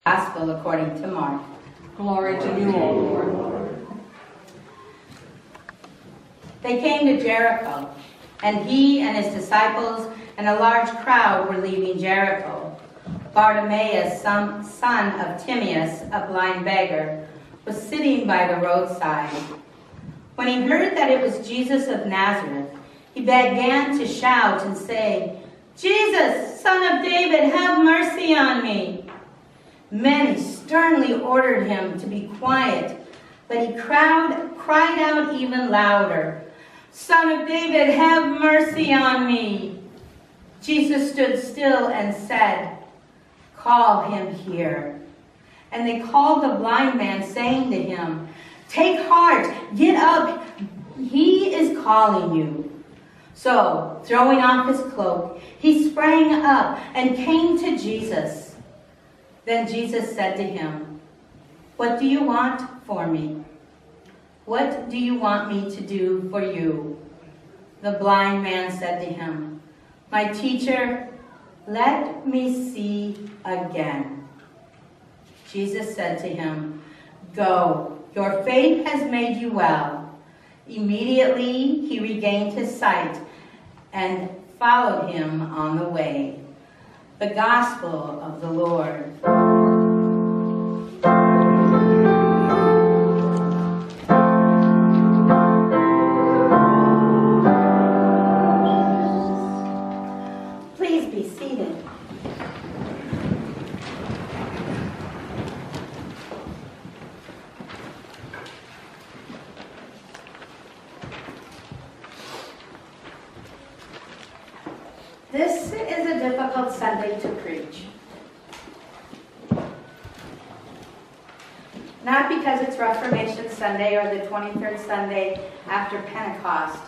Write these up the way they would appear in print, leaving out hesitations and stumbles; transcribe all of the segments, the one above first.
Gospel according to Mark. Glory to you, O Lord. They came to Jericho, and he and his disciples and a large crowd were leaving Jericho. Bartimaeus, son of Timaeus, a blind beggar, was sitting by the roadside. When he heard that it was Jesus of Nazareth, he began to shout and say, "Jesus, Son of David, have mercy on me." Many sternly ordered him to be quiet, but he cried out even louder, "Son of David, have mercy on me." Jesus stood still and said, "Call him here." And they called the blind man, saying to him, "Take heart, get up, he is calling you." So, throwing off his cloak, he sprang up and came to Jesus. Then Jesus said to him, "What do you want for me? What do you want me to do for you?" The blind man said to him, "My teacher, let me see again." Jesus said to him, "Go, your faith has made you well." Immediately he regained his sight and followed him on the way. The Gospel of the Lord. Please be seated. This is a difficult Sunday to preach. Not because it's Reformation Sunday or the 23rd Sunday after Pentecost.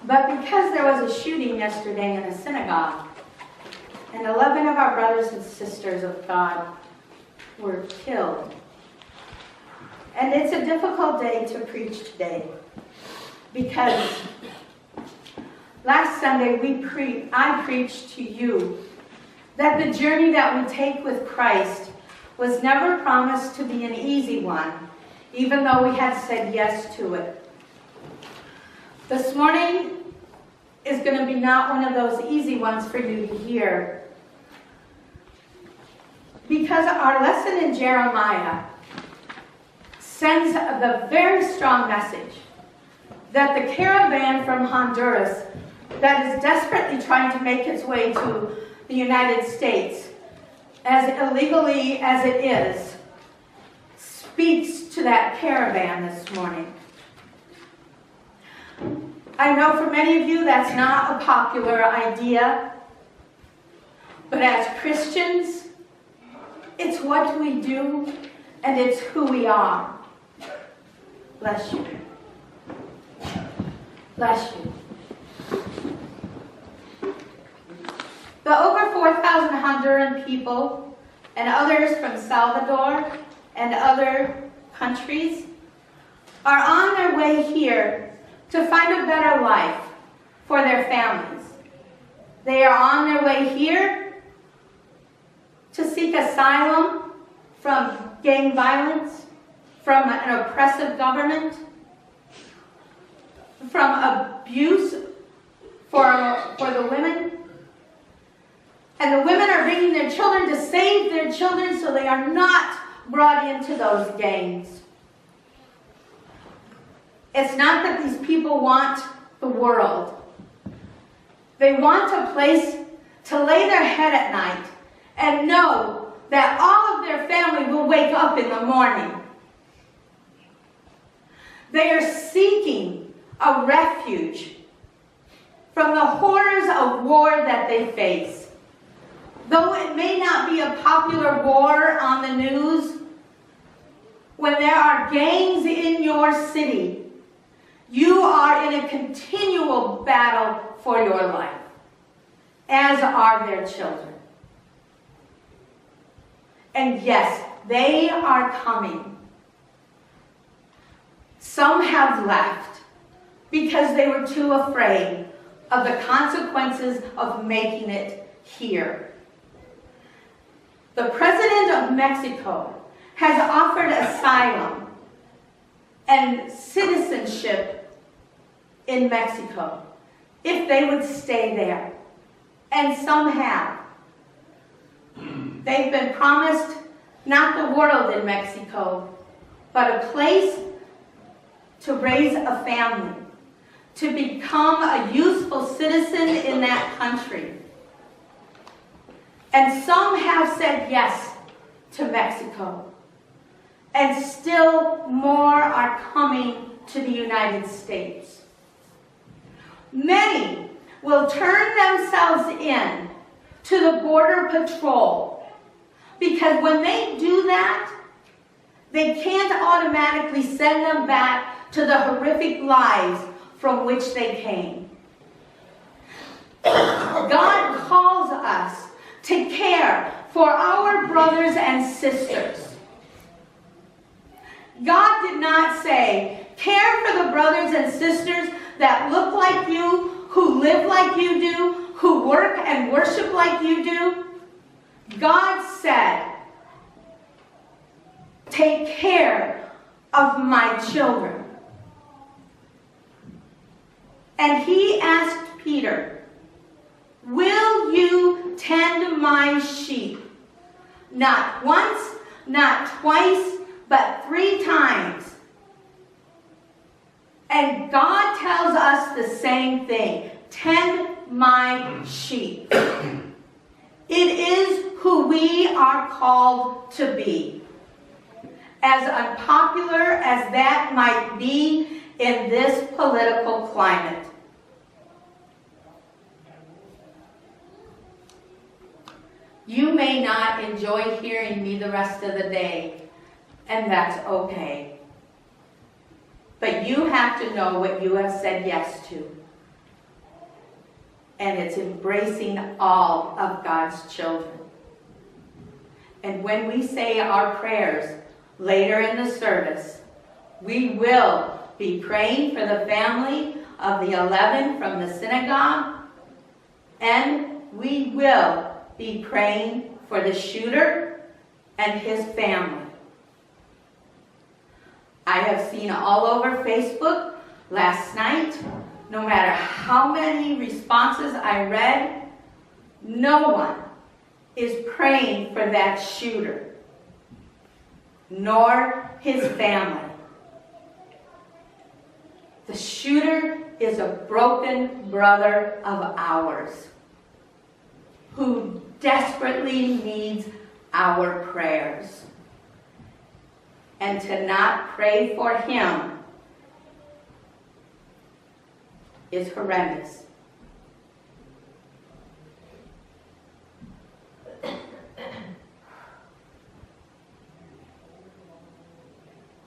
But because there was a shooting yesterday in a synagogue, and 11 of our brothers and sisters of God were killed. And it's a difficult day to preach today, because last Sunday I preached to you that the journey that we take with Christ was never promised to be an easy one, even though we had said yes to it. This morning is going to be not one of those easy ones for you to hear, because our lesson in Jeremiah sends the very strong message that the caravan from Honduras that is desperately trying to make its way to the United States, as illegally as it is, speaks to that caravan this morning. I know for many of you that's not a popular idea, but as Christians, it's what we do and it's who we are. Bless you. Bless you. The over 4,000 Honduran people and others from Salvador and other countries are on their way here to find a better life for their families. They are on their way here to seek asylum from gang violence, from an oppressive government, from abuse for the women. And the women are bringing their children to save their children so they are not brought into those gangs. It's not that these people want the world. They want a place to lay their head at night and know that all of their family will wake up in the morning. They are seeking a refuge from the horrors of war that they face. Though it may not be a popular war on the news, when there are gangs in your city, you are in a continual battle for your life, as are their children. And yes, they are coming. Some have left. because they were too afraid of the consequences of making it here. The President of Mexico has offered asylum and citizenship in Mexico if they would stay there. And some have. They've been promised not the world in Mexico, but a place to raise a family, to become a useful citizen in that country. And some have said yes to Mexico. And still more are coming to the United States. Many will turn themselves in to the Border Patrol, because when they do that, they can't automatically send them back to the horrific lives from which they came. God calls us to care for our brothers and sisters. God did not say, care for the brothers and sisters that look like you, who live like you do, who work and worship like you do. God said, take care of my children. And he asked Peter, will you tend my sheep? Not once, not twice, but 3 times. And God tells us the same thing. Tend my sheep. It is who we are called to be. As unpopular as that might be in this political climate. You may not enjoy hearing me the rest of the day, and that's okay. But you have to know what you have said yes to. And it's embracing all of God's children. And when we say our prayers later in the service, we will be praying for the family of the 11 from the synagogue, and we will be praying for the shooter and his family. I have seen all over Facebook last night, no matter how many responses I read, no one is praying for that shooter, nor his family. The shooter is a broken brother of ours who desperately needs our prayers. And to not pray for him is horrendous.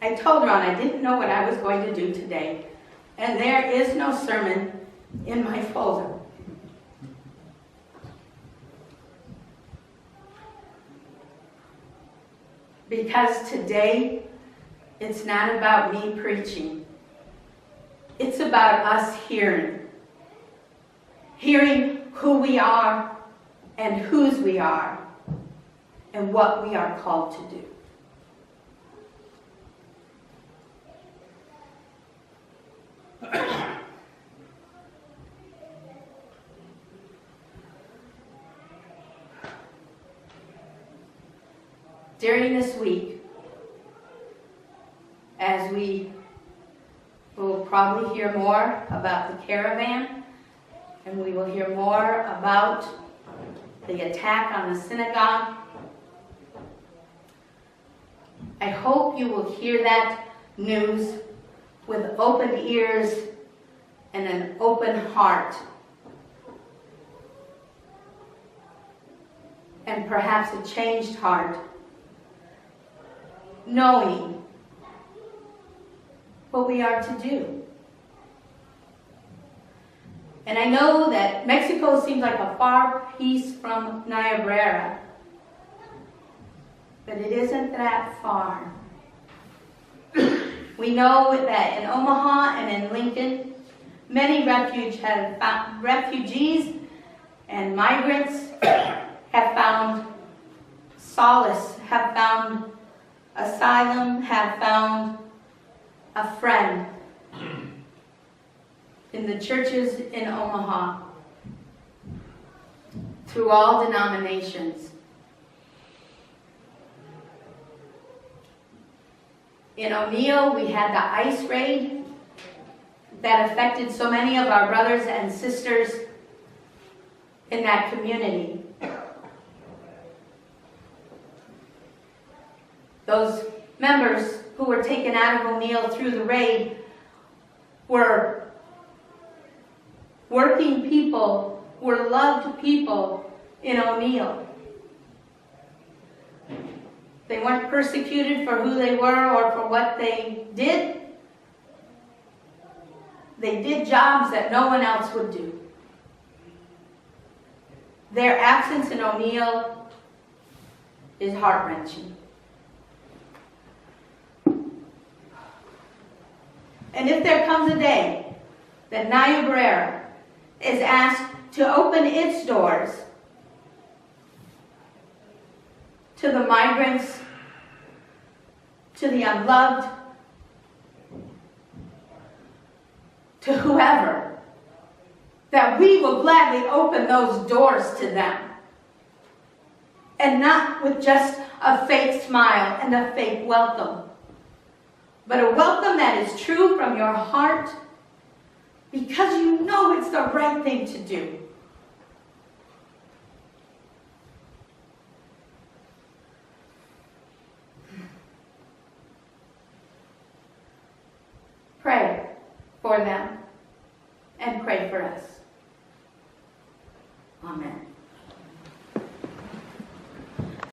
I told Ron I didn't know what I was going to do today, and there is no sermon in my folder. Because today, it's not about me preaching. It's about us hearing. Hearing who we are and whose we are and what we are called to do. During this week, as we will probably hear more about the caravan, and we will hear more about the attack on the synagogue, I hope you will hear that news with open ears and an open heart. And perhaps a changed heart, knowing what we are to do. And I know that Mexico seems like a far piece from Niobrara, but it isn't that far. We know that in Omaha and in Lincoln, Many refugees and migrants have found solace, have found asylum, have found a friend in the churches in Omaha, through all denominations. In O'Neill, we had the ice raid that affected so many of our brothers and sisters in that community. Those members who were taken out of O'Neill through the raid were working people, were loved people in O'Neill. They weren't persecuted for who they were or for what they did. They did jobs that no one else would do. Their absence in O'Neill is heart-wrenching. And if there comes a day that Niobrara is asked to open its doors to the migrants, to the unloved, to whoever, that we will gladly open those doors to them. And not with just a fake smile and a fake welcome, but a welcome that is true from your heart because you know it's the right thing to do. Pray for them and pray for us. Amen.